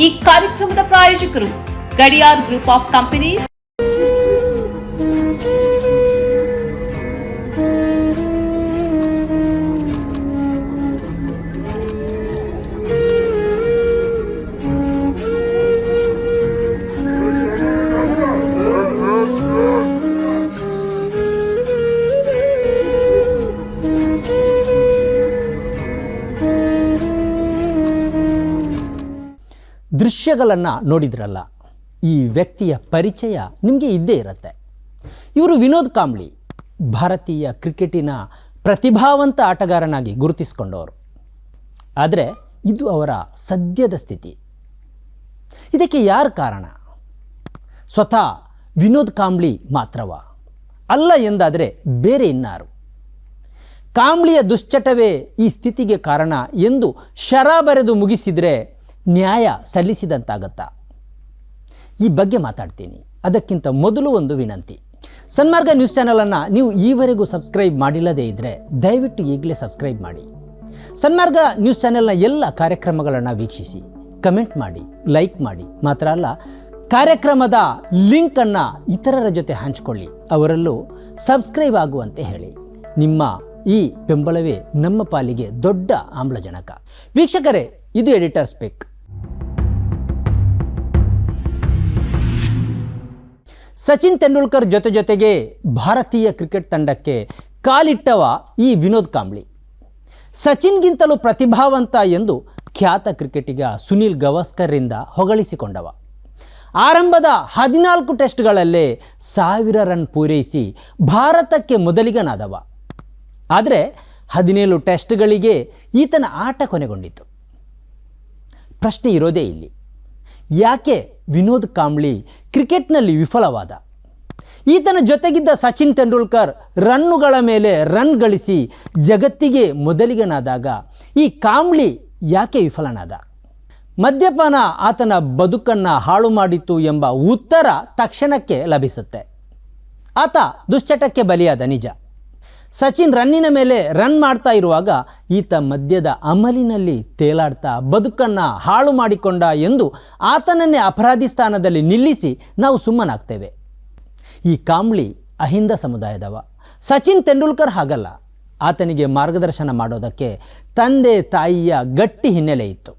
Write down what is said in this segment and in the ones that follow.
ಈ ಕಾರ್ಯಕ್ರಮದ ಪ್ರಾಯೋಜಕರು ಗಡಿಯಾರ್ ಗ್ರೂಪ್ ಆಫ್ ಕಂಪನೀಸ್. ದೃಶ್ಯಗಳನ್ನು ನೋಡಿದ್ರಲ್ಲ, ಈ ವ್ಯಕ್ತಿಯ ಪರಿಚಯ ನಿಮಗೆ ಇದ್ದೇ ಇರುತ್ತೆ. ಇವರು ವಿನೋದ್ ಕಾಂಬ್ಳಿ, ಭಾರತೀಯ ಕ್ರಿಕೆಟಿನ ಪ್ರತಿಭಾವಂತ ಆಟಗಾರನಾಗಿ ಗುರುತಿಸಿಕೊಂಡವರು. ಆದರೆ ಇದು ಅವರ ಸದ್ಯದ ಸ್ಥಿತಿ. ಇದಕ್ಕೆ ಯಾರು ಕಾರಣ? ಸ್ವತಃ ವಿನೋದ್ ಕಾಂಬ್ಳಿ ಮಾತ್ರವಾ? ಅಲ್ಲ ಎಂದಾದರೆ ಬೇರೆ ಇನ್ನಾರು? ಕಾಂಬ್ಳಿಯ ದುಶ್ಚಟವೇ ಈ ಸ್ಥಿತಿಗೆ ಕಾರಣ ಎಂದು ಶರ ಬರೆದು ಮುಗಿಸಿದರೆ ನ್ಯಾಯ ಸಲ್ಲಿಸಿದಂತಾಗತ್ತಾ? ಈ ಬಗ್ಗೆ ಮಾತಾಡ್ತೀನಿ. ಅದಕ್ಕಿಂತ ಮೊದಲು ಒಂದು ವಿನಂತಿ. ಸನ್ಮಾರ್ಗ ನ್ಯೂಸ್ ಚಾನಲನ್ನು ನೀವು ಈವರೆಗೂ ಸಬ್ಸ್ಕ್ರೈಬ್ ಮಾಡಿಲ್ಲದೇ ಇದ್ದರೆ ದಯವಿಟ್ಟು ಈಗಲೇ ಸಬ್ಸ್ಕ್ರೈಬ್ ಮಾಡಿ. ಸನ್ಮಾರ್ಗ ನ್ಯೂಸ್ ಚಾನೆಲ್ನ ಎಲ್ಲ ಕಾರ್ಯಕ್ರಮಗಳನ್ನು ವೀಕ್ಷಿಸಿ, ಕಮೆಂಟ್ ಮಾಡಿ, ಲೈಕ್ ಮಾಡಿ. ಮಾತ್ರ ಅಲ್ಲ, ಕಾರ್ಯಕ್ರಮದ ಲಿಂಕನ್ನು ಇತರರ ಜೊತೆ ಹಂಚಿಕೊಳ್ಳಿ, ಅವರಲ್ಲೂ ಸಬ್ಸ್ಕ್ರೈಬ್ ಆಗುವಂತೆ ಹೇಳಿ. ನಿಮ್ಮ ಈ ಬೆಂಬಲವೇ ನಮ್ಮ ಪಾಲಿಗೆ ದೊಡ್ಡ ಆಮ್ಲಜನಕ. ವೀಕ್ಷಕರೇ, ಇದು ಎಡಿಟರ್ ಸ್ಪೀಕ್. ಸಚಿನ್ ತೆಂಡೂಲ್ಕರ್ ಜೊತೆಗೆ ಭಾರತೀಯ ಕ್ರಿಕೆಟ್ ತಂಡಕ್ಕೆ ಕಾಲಿಟ್ಟವ ಈ ವಿನೋದ್ ಕಾಂಬ್ಳಿ. ಸಚಿನ್ಗಿಂತಲೂ ಪ್ರತಿಭಾವಂತ ಎಂದು ಖ್ಯಾತ ಕ್ರಿಕೆಟಿಗ ಸುನಿಲ್ ಗವಾಸ್ಕರ್ರಿಂದ ಹೊಗಳಿಸಿಕೊಂಡವ. ಆರಂಭದ 14 ಟೆಸ್ಟ್ಗಳಲ್ಲೇ 1000 ರನ್ ಪೂರೈಸಿ ಭಾರತಕ್ಕೆ ಮೊದಲಿಗನಾದವ. ಆದರೆ 17 ಟೆಸ್ಟ್ಗಳಿಗೆ ಈತನ ಆಟ ಕೊನೆಗೊಂಡಿತು. ಪ್ರಶ್ನೆ ಇರೋದೇ ಇಲ್ಲಿ, ಯಾಕೆ ವಿನೋದ್ ಕಾಂಬ್ಳಿ ಕ್ರಿಕೆಟ್ನಲ್ಲಿ ವಿಫಲವಾದ? ಈತನ ಜೊತೆಗಿದ್ದ ಸಚಿನ್ ತೆಂಡೂಲ್ಕರ್ ರನ್ನುಗಳ ಮೇಲೆ ರನ್ ಗಳಿಸಿ ಜಗತ್ತಿಗೆ ಮೊದಲಿಗನಾದಾಗ ಈ ಕಾಂಬ್ಳಿ ಯಾಕೆ ವಿಫಲನಾದ? ಮದ್ಯಪಾನ ಆತನ ಬದುಕನ್ನು ಹಾಳು ಮಾಡಿತು ಎಂಬ ಉತ್ತರ ತಕ್ಷಣಕ್ಕೆ ಲಭಿಸುತ್ತೆ. ಆತ ದುಶ್ಚಟಕ್ಕೆ ಬಲಿಯಾದ ನಿಜ. ಸಚಿನ್ ರನ್ನಿನ ಮೇಲೆ ರನ್ ಮಾಡ್ತಾ ಇರುವಾಗ ಈತ ಮದ್ಯದ ಅಮಲಿನಲ್ಲಿ ತೇಲಾಡ್ತಾ ಬದುಕನ್ನು ಹಾಳು ಮಾಡಿಕೊಂಡ ಎಂದು ಆತನನ್ನೇ ಅಪರಾಧಿ ಸ್ಥಾನದಲ್ಲಿ ನಿಲ್ಲಿಸಿ ನಾವು ಸುಮ್ಮನಾಗ್ತೇವೆ. ಈ ಕಾಂಬ್ಳಿ ಅಹಿಂದ ಸಮುದಾಯದವ. ಸಚಿನ್ ತೆಂಡೂಲ್ಕರ್ ಹಾಗಲ್ಲ. ಆತನಿಗೆ ಮಾರ್ಗದರ್ಶನ ಮಾಡೋದಕ್ಕೆ ತಂದೆ ತಾಯಿಯ ಗಟ್ಟಿ ಹಿನ್ನೆಲೆ ಇತ್ತು.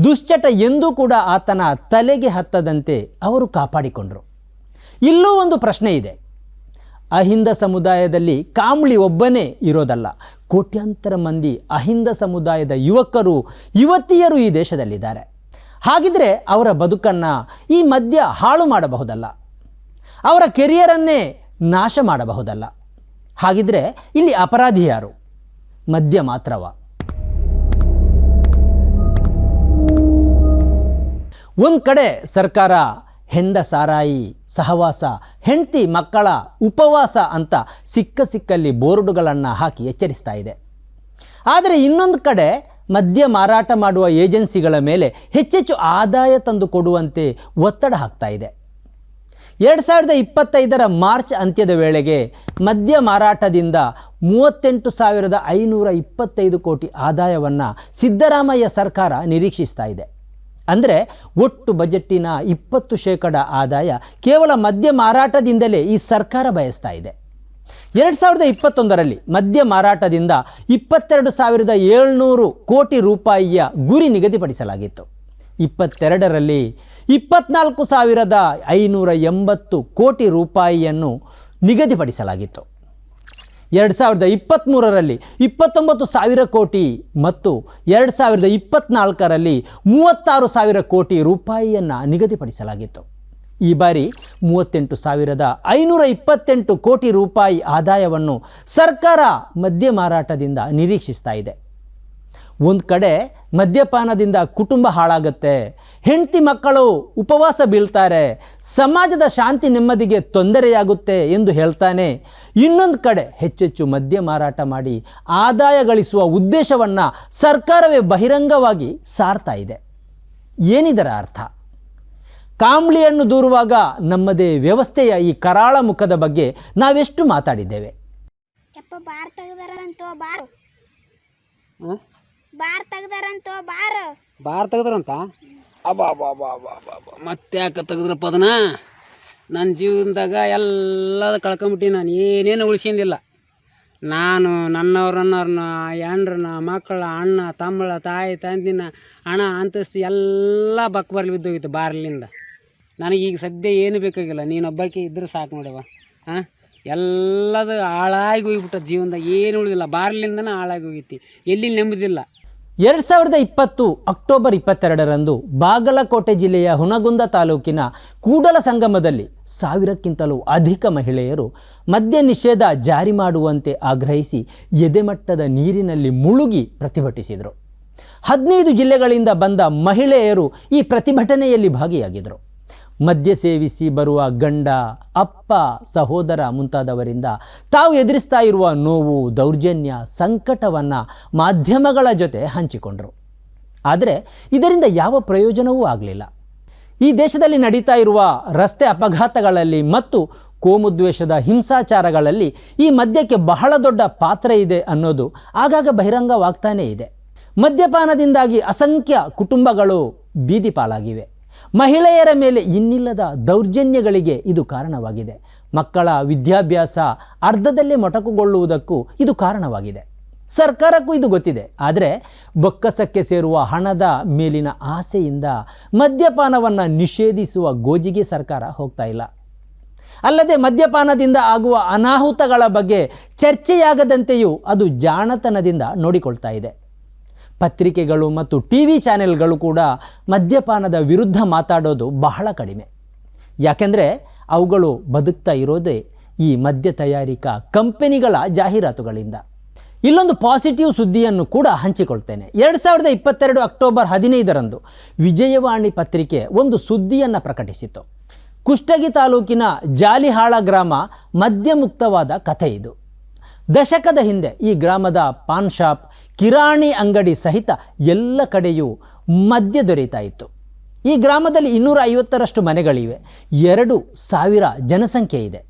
ದುಶ್ಚಟ ಎಂದೂ ಕೂಡ ಆತನ ತಲೆಗೆ ಹತ್ತದಂತೆ ಅವರು ಕಾಪಾಡಿಕೊಂಡರು. ಇಲ್ಲೂ ಒಂದು ಪ್ರಶ್ನೆ ಇದೆ. ಅಹಿಂದ ಸಮುದಾಯದಲ್ಲಿ ಕಾಂಬ್ಳಿ ಒಬ್ಬನೇ ಇರೋದಲ್ಲ, ಕೋಟ್ಯಾಂತರ ಮಂದಿ ಅಹಿಂದ ಸಮುದಾಯದ ಯುವಕರು ಯುವತಿಯರು ಈ ದೇಶದಲ್ಲಿದ್ದಾರೆ. ಹಾಗಿದ್ರೆ ಅವರ ಬದುಕನ್ನು ಈ ಮದ್ಯ ಹಾಳು ಮಾಡಬಹುದಲ್ಲ, ಅವರ ಕೆರಿಯರನ್ನೇ ನಾಶ ಮಾಡಬಹುದಲ್ಲ. ಹಾಗಿದ್ರೆ ಇಲ್ಲಿ ಅಪರಾಧಿ ಯಾರು? ಮದ್ಯ ಮಾತ್ರವ? ಒಂದು ಕಡೆ ಸರ್ಕಾರ ಹೆಂಡ ಸಾರಾಯಿ ಸಹವಾಸ, ಹೆಂಡತಿ ಮಕ್ಕಳ ಉಪವಾಸ ಅಂತ ಸಿಕ್ಕಲ್ಲಿ ಬೋರ್ಡುಗಳನ್ನು ಹಾಕಿ ಎಚ್ಚರಿಸ್ತಾ ಇದೆ. ಆದರೆ ಇನ್ನೊಂದು ಕಡೆ ಮದ್ಯ ಮಾರಾಟ ಮಾಡುವ ಏಜೆನ್ಸಿಗಳ ಮೇಲೆ ಹೆಚ್ಚೆಚ್ಚು ಆದಾಯ ತಂದು ಕೊಡುವಂತೆ ಒತ್ತಡ ಹಾಕ್ತಾ ಇದೆ. 2025ರ ಮಾರ್ಚ್ ಅಂತ್ಯದ ವೇಳೆಗೆ ಮದ್ಯ ಮಾರಾಟದಿಂದ 38,525 ಕೋಟಿ ಆದಾಯವನ್ನು ಸಿದ್ದರಾಮಯ್ಯ ಸರ್ಕಾರ ನಿರೀಕ್ಷಿಸ್ತಾ ಇದೆ. ಅಂದರೆ ಒಟ್ಟು ಬಜೆಟ್ಟಿನ 20% ಆದಾಯ ಕೇವಲ ಮದ್ಯ ಮಾರಾಟದಿಂದಲೇ ಈ ಸರ್ಕಾರ ಬಯಸ್ತಾ ಇದೆ. 2021ರಲ್ಲಿ ಮದ್ಯ ಮಾರಾಟದಿಂದ 22,700 ಕೋಟಿ ರೂಪಾಯಿಯ ಗುರಿ ನಿಗದಿಪಡಿಸಲಾಗಿತ್ತು. 22ರಲ್ಲಿ 24,580 ಕೋಟಿ ರೂಪಾಯಿಯನ್ನು ನಿಗದಿಪಡಿಸಲಾಗಿತ್ತು. 2023ರಲ್ಲಿ 29,000 ಕೋಟಿ ಮತ್ತು 2024ರಲ್ಲಿ 36,000 ಕೋಟಿ ರೂಪಾಯಿಯನ್ನು ನಿಗದಿಪಡಿಸಲಾಗಿತ್ತು. ಈ ಬಾರಿ 38,528 ಕೋಟಿ ರೂಪಾಯಿ ಆದಾಯವನ್ನು ಸರ್ಕಾರ ಮದ್ಯ ಮಾರಾಟದಿಂದ ನಿರೀಕ್ಷಿಸ್ತಾ ಇದೆ. ಒಂದು ಕಡೆ ಮದ್ಯಪಾನದಿಂದ ಕುಟುಂಬ ಹಾಳಾಗುತ್ತೆ, ಹೆಂಡತಿ ಮಕ್ಕಳು ಉಪವಾಸ ಬೀಳ್ತಾರೆ, ಸಮಾಜದ ಶಾಂತಿ ನೆಮ್ಮದಿಗೆ ತೊಂದರೆಯಾಗುತ್ತೆ ಎಂದು ಹೇಳ್ತಾನೆ. ಇನ್ನೊಂದು ಕಡೆ ಹೆಚ್ಚೆಚ್ಚು ಮದ್ಯ ಮಾರಾಟ ಮಾಡಿ ಆದಾಯ ಗಳಿಸುವ ಉದ್ದೇಶವನ್ನು ಸರ್ಕಾರವೇ ಬಹಿರಂಗವಾಗಿ ಸಾರ್ತಾ ಇದೆ. ಏನಿದರ ಅರ್ಥ? ಕಾಂಬ್ಳಿಯನ್ನು ದೂರುವಾಗ ನಮ್ಮದೇ ವ್ಯವಸ್ಥೆಯ ಈ ಕರಾಳ ಮುಖದ ಬಗ್ಗೆ ನಾವೆಷ್ಟು ಮಾತಾಡಿದ್ದೇವೆ. ಬಾರ್ ತೆಗ್ದಾರಂತ ಮತ್ತೆ ಯಾಕೆ ತೆಗೆದ್ರಪ್ಪ ಅದನ್ನ? ನನ್ನ ಜೀವನದಾಗ ಎಲ್ಲ ಕಳ್ಕೊಂಬಿಟ್ಟು ನಾನು ಏನೇನು ಉಳಿಸಿಂದಿಲ್ಲ. ನಾನು ನನ್ನವ್ರನ್ನ ಹೆಂಡ್ರನ್ನ ಮಕ್ಕಳ ಅಣ್ಣ ತಮ್ಮಳ ತಾಯಿ ತಂದಿನ ಹಣ ಅಂತಸ್ತು ಎಲ್ಲ ಬಕ್ ಬರ್ಲಿ ಬಿದ್ದೋಗಿತ್ತು ಬಾರ್ಲಿಂದ. ನನಗೀಗ ಸದ್ಯ ಏನು ಬೇಕಾಗಿಲ್ಲ, ನೀನೊಬ್ಬಾಕಿ ಇದ್ರೆ ಸಾಕು ನೋಡವ. ಹಾಂ, ಎಲ್ಲದು ಹಾಳಾಗಿ ಹೋಗ್ಬಿಟ್ಟ ಜೀವನದಾಗ, ಏನು ಉಳಿದಿಲ್ಲ. ಬಾರ್ಲಿಂದನೇ ಹಾಳಾಗಿ ಹೋಗಿತ್ತು, ಎಲ್ಲಿ ನೆಮ್ಮದಿಲ್ಲ. 2020 ಅಕ್ಟೋಬರ್ 22ರಂದು ಬಾಗಲಕೋಟೆ ಜಿಲ್ಲೆಯ ಹುನಗುಂದ ತಾಲೂಕಿನ ಕೂಡಲ ಸಂಗಮದಲ್ಲಿ 1000ಕ್ಕಿಂತಲೂ ಅಧಿಕ ಮಹಿಳೆಯರು ಮದ್ಯ ನಿಷೇಧ ಜಾರಿ ಮಾಡುವಂತೆ ಆಗ್ರಹಿಸಿ ಎದೆಮಟ್ಟದ ನೀರಿನಲ್ಲಿ ಮುಳುಗಿ ಪ್ರತಿಭಟಿಸಿದರು. 15 ಜಿಲ್ಲೆಗಳಿಂದ ಬಂದ ಮಹಿಳೆಯರು ಈ ಪ್ರತಿಭಟನೆಯಲ್ಲಿ ಭಾಗಿಯಾಗಿದ್ದರು. ಮದ್ಯ ಸೇವಿಸಿ ಬರುವ ಗಂಡ, ಅಪ್ಪ, ಸಹೋದರ ಮುಂತಾದವರಿಂದ ತಾವು ಎದುರಿಸ್ತಾ ಇರುವ ನೋವು, ದೌರ್ಜನ್ಯ, ಸಂಕಟವನ್ನು ಮಾಧ್ಯಮಗಳ ಜೊತೆ ಹಂಚಿಕೊಂಡರು. ಆದರೆ ಇದರಿಂದ ಯಾವ ಪ್ರಯೋಜನವೂ ಆಗಲಿಲ್ಲ. ಈ ದೇಶದಲ್ಲಿ ನಡೀತಾ ಇರುವ ರಸ್ತೆ ಅಪಘಾತಗಳಲ್ಲಿ ಮತ್ತು ಕೋಮುದ್ವೇಷದ ಹಿಂಸಾಚಾರಗಳಲ್ಲಿ ಈ ಮದ್ಯಕ್ಕೆ ಬಹಳ ದೊಡ್ಡ ಪಾತ್ರ ಇದೆ ಅನ್ನೋದು ಆಗಾಗ ಬಹಿರಂಗವಾಗ್ತಾನೇ ಇದೆ. ಮದ್ಯಪಾನದಿಂದಾಗಿ ಅಸಂಖ್ಯ ಕುಟುಂಬಗಳು ಬೀದಿ ಪಾಲಾಗಿವೆ. ಮಹಿಳೆಯರ ಮೇಲೆ ಇನ್ನಿಲ್ಲದ ದೌರ್ಜನ್ಯಗಳಿಗೆ ಇದು ಕಾರಣವಾಗಿದೆ. ಮಕ್ಕಳ ವಿದ್ಯಾಭ್ಯಾಸ ಅರ್ಧದಲ್ಲೇ ಮೊಟಕುಗೊಳ್ಳುವುದಕ್ಕೂ ಇದು ಕಾರಣವಾಗಿದೆ. ಸರ್ಕಾರಕ್ಕೂ ಇದು ಗೊತ್ತಿದೆ. ಆದರೆ ಬೊಕ್ಕಸಕ್ಕೆ ಸೇರುವ ಹಣದ ಮೇಲಿನ ಆಸೆಯಿಂದ ಮದ್ಯಪಾನವನ್ನು ನಿಷೇಧಿಸುವ ಗೋಜಿಗೆ ಸರ್ಕಾರ ಹೋಗ್ತಾ ಇಲ್ಲ. ಅಲ್ಲದೆ ಮದ್ಯಪಾನದಿಂದ ಆಗುವ ಅನಾಹುತಗಳ ಬಗ್ಗೆ ಚರ್ಚೆಯಾಗದಂತೆಯೂ ಅದು ಜಾಣತನದಿಂದ ನೋಡಿಕೊಳ್ತಾ ಇದೆ. ಪತ್ರಿಕೆಗಳು ಮತ್ತು TV ಚಾನೆಲ್ಗಳು ಕೂಡ ಮದ್ಯಪಾನದ ವಿರುದ್ಧ ಮಾತಾಡೋದು ಬಹಳ ಕಡಿಮೆ. ಯಾಕೆಂದರೆ ಅವುಗಳು ಬದುಕ್ತಾ ಇರೋದೇ ಈ ಮದ್ಯ ತಯಾರಿಕಾ ಕಂಪನಿಗಳ ಜಾಹೀರಾತುಗಳಿಂದ. ಇಲ್ಲೊಂದು ಪಾಸಿಟಿವ್ ಸುದ್ದಿಯನ್ನು ಕೂಡ ಹಂಚಿಕೊಳ್ತೇನೆ. 2022 ಅಕ್ಟೋಬರ್ 15ರಂದು ವಿಜಯವಾಣಿ ಪತ್ರಿಕೆ ಒಂದು ಸುದ್ದಿಯನ್ನು ಪ್ರಕಟಿಸಿತು. ಕುಷ್ಟಗಿ ತಾಲೂಕಿನ ಜಾಲಿಹಾಳ ಗ್ರಾಮ ಮದ್ಯಮುಕ್ತವಾದ ಕಥೆ ಇದು. ದಶಕದ ಹಿಂದೆ ಈ ಗ್ರಾಮದ ಪಾನ್ ಶಾಪ್, ಕಿರಾಣಿ ಅಂಗಡಿ ಸಹಿತ ಎಲ್ಲ ಕಡೆಯೂ ಮದ್ಯ ದೊರೆಯುತ್ತಾ ಇತ್ತು. ಈ ಗ್ರಾಮದಲ್ಲಿ 250ರಷ್ಟು ಮನೆಗಳಿವೆ. 2000 ಜನಸಂಖ್ಯೆ ಇದೆ.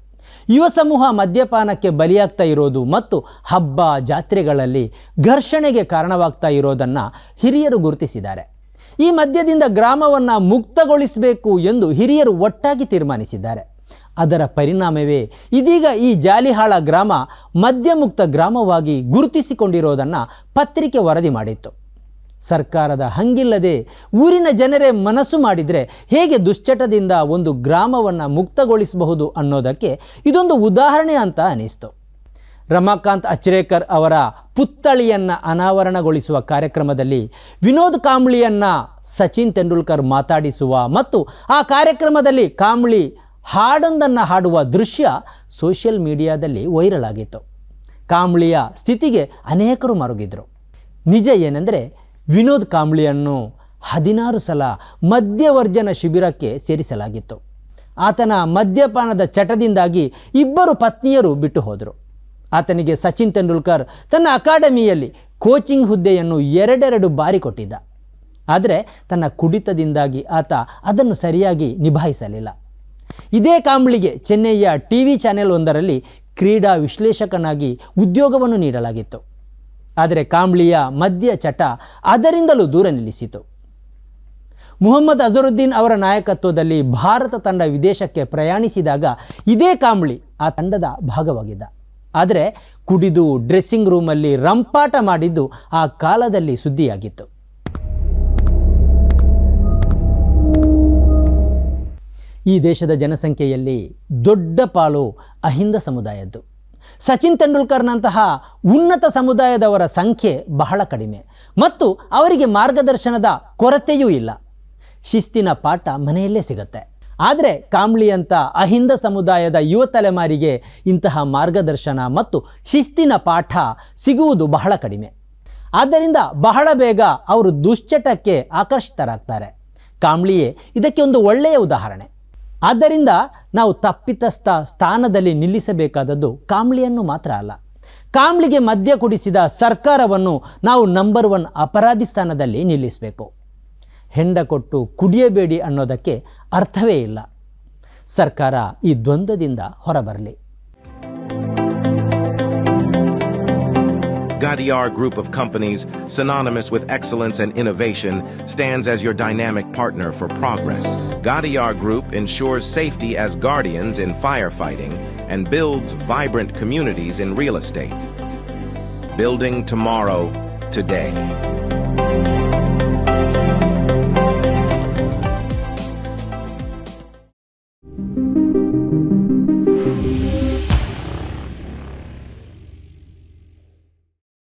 ಯುವ ಸಮೂಹ ಮದ್ಯಪಾನಕ್ಕೆ ಬಲಿಯಾಗ್ತಾ ಇರೋದು ಮತ್ತು ಹಬ್ಬ ಜಾತ್ರೆಗಳಲ್ಲಿ ಘರ್ಷಣೆಗೆ ಕಾರಣವಾಗ್ತಾ ಇರೋದನ್ನು ಹಿರಿಯರು ಗುರುತಿಸಿದ್ದಾರೆ. ಈ ಮದ್ಯದಿಂದ ಗ್ರಾಮವನ್ನು ಮುಕ್ತಗೊಳಿಸಬೇಕು ಎಂದು ಹಿರಿಯರು ಒಟ್ಟಾಗಿ ತೀರ್ಮಾನಿಸಿದ್ದಾರೆ. ಅದರ ಪರಿಣಾಮವೇ ಇದೀಗ ಈ ಜಾಲಿಹಾಳ ಗ್ರಾಮ ಮದ್ಯಮುಕ್ತ ಗ್ರಾಮವಾಗಿ ಗುರುತಿಸಿಕೊಂಡಿರೋದನ್ನು ಪತ್ರಿಕೆ ವರದಿ ಮಾಡಿತ್ತು. ಸರ್ಕಾರದ ಹಂಗಿಲ್ಲದೆ ಊರಿನ ಜನರೇ ಮನಸ್ಸು ಮಾಡಿದರೆ ಹೇಗೆ ದುಶ್ಚಟದಿಂದ ಒಂದು ಗ್ರಾಮವನ್ನು ಮುಕ್ತಗೊಳಿಸಬಹುದು ಅನ್ನೋದಕ್ಕೆ ಇದೊಂದು ಉದಾಹರಣೆ ಅಂತ ಅನಿಸ್ತು. ರಮಾಕಾಂತ್ ಅಚ್ರೇಕರ್ ಅವರ ಪುತ್ಥಳಿಯನ್ನು ಅನಾವರಣಗೊಳಿಸುವ ಕಾರ್ಯಕ್ರಮದಲ್ಲಿ ವಿನೋದ್ ಕಾಂಬ್ಳಿಯನ್ನು ಸಚಿನ್ ತೆಂಡೂಲ್ಕರ್ ಮಾತಾಡಿಸುವ ಮತ್ತು ಆ ಕಾರ್ಯಕ್ರಮದಲ್ಲಿ ಕಾಂಬ್ಳಿ ಹಾಡೊಂದನ್ನು ಹಾಡುವ ದೃಶ್ಯ ಸೋಷಿಯಲ್ ಮೀಡಿಯಾದಲ್ಲಿ ವೈರಲ್ ಆಗಿತ್ತು. ಕಾಂಬ್ಳಿಯ ಸ್ಥಿತಿಗೆ ಅನೇಕರು ಮರುಗಿದ್ರು. ನಿಜ ಏನೆಂದರೆ ವಿನೋದ್ ಕಾಂಬ್ಳಿಯನ್ನು 16 ಸಲ ಮದ್ಯವರ್ಜನ ಶಿಬಿರಕ್ಕೆ ಸೇರಿಸಲಾಗಿತ್ತು. ಆತನ ಮದ್ಯಪಾನದ ಚಟದಿಂದಾಗಿ 2 ಪತ್ನಿಯರು ಬಿಟ್ಟು ಹೋದರು. ಆತನಿಗೆ ಸಚಿನ್ ತೆಂಡೂಲ್ಕರ್ ತನ್ನ ಅಕಾಡೆಮಿಯಲ್ಲಿ ಕೋಚಿಂಗ್ ಹುದ್ದೆಯನ್ನು 2 ಬಾರಿ ಕೊಟ್ಟಿದ್ದ. ಆದರೆ ತನ್ನ ಕುಡಿತದಿಂದಾಗಿ ಆತ ಅದನ್ನು ಸರಿಯಾಗಿ ನಿಭಾಯಿಸಲಿಲ್ಲ. ಇದೇ ಕಾಂಬ್ಳಿಗೆ ಚೆನ್ನೈಯ TV ಚಾನೆಲ್ ಒಂದರಲ್ಲಿ ಕ್ರೀಡಾ ವಿಶ್ಲೇಷಕನಾಗಿ ಉದ್ಯೋಗವನ್ನು ನೀಡಲಾಗಿತ್ತು. ಆದರೆ ಕಾಂಬ್ಳಿಯ ಮದ್ಯ ಚಟ ಅದರಿಂದಲೂ ದೂರ ನಿಲ್ಲಿಸಿತು. ಮುಹಮ್ಮದ್ ಅಜರುದ್ದೀನ್ ಅವರ ನಾಯಕತ್ವದಲ್ಲಿ ಭಾರತ ತಂಡ ವಿದೇಶಕ್ಕೆ ಪ್ರಯಾಣಿಸಿದಾಗ ಇದೇ ಕಾಂಬ್ಳಿ ಆ ತಂಡದ ಭಾಗವಾಗಿದ್ದ. ಆದರೆ ಕುಡಿದು ಡ್ರೆಸ್ಸಿಂಗ್ ರೂಮಲ್ಲಿ ರಂಪಾಟ ಮಾಡಿದ್ದು ಆ ಕಾಲದಲ್ಲಿ ಸುದ್ದಿಯಾಗಿತ್ತು. ಈ ದೇಶದ ಜನಸಂಖ್ಯೆಯಲ್ಲಿ ದೊಡ್ಡ ಪಾಲು ಅಹಿಂದ ಸಮುದಾಯದ್ದು. ಸಚಿನ್ ತೆಂಡೂಲ್ಕರ್ನಂತಹ ಉನ್ನತ ಸಮುದಾಯದವರ ಸಂಖ್ಯೆ ಬಹಳ ಕಡಿಮೆ ಮತ್ತು ಅವರಿಗೆ ಮಾರ್ಗದರ್ಶನದ ಕೊರತೆಯೂ ಇಲ್ಲ. ಶಿಸ್ತಿನ ಪಾಠ ಮನೆಯಲ್ಲೇ ಸಿಗುತ್ತೆ. ಆದರೆ ಕಾಂಬ್ಳಿಯಂಥ ಅಹಿಂದ ಸಮುದಾಯದ ಯುವ ತಲೆಮಾರಿಗೆ ಇಂತಹ ಮಾರ್ಗದರ್ಶನ ಮತ್ತು ಶಿಸ್ತಿನ ಪಾಠ ಸಿಗುವುದು ಬಹಳ ಕಡಿಮೆ. ಆದ್ದರಿಂದ ಬಹಳ ಬೇಗ ಅವರು ದುಶ್ಚಟಕ್ಕೆ ಆಕರ್ಷಿತರಾಗ್ತಾರೆ. ಕಾಂಬ್ಳಿಯೇ ಇದಕ್ಕೆ ಒಂದು ಒಳ್ಳೆಯ ಉದಾಹರಣೆ. ಆದ್ದರಿಂದ ನಾವು ತಪ್ಪಿತಸ್ಥ ಸ್ಥಾನದಲ್ಲಿ ನಿಲ್ಲಿಸಬೇಕಾದದ್ದು ಕಾಂಬ್ಳಿಯನ್ನು ಮಾತ್ರ ಅಲ್ಲ, ಕಾಂಬ್ಳಿಗೆ ಮದ್ಯ ಕುಡಿಸಿದ ಸರ್ಕಾರವನ್ನು ನಾವು ನಂಬರ್ 1 ಅಪರಾಧಿ ಸ್ಥಾನದಲ್ಲಿ ನಿಲ್ಲಿಸಬೇಕು. ಹೆಂಡ ಕೊಟ್ಟು ಕುಡಿಯಬೇಡಿ ಅನ್ನೋದಕ್ಕೆ ಅರ್ಥವೇ ಇಲ್ಲ. ಸರ್ಕಾರ ಈ ದ್ವಂದ್ವದಿಂದ ಹೊರಬರಲಿ. Gadiar Group of Companies, synonymous with excellence and innovation, stands as your dynamic partner for progress. Gadiar Group ensures safety as guardians in firefighting and builds vibrant communities in real estate. Building tomorrow, today.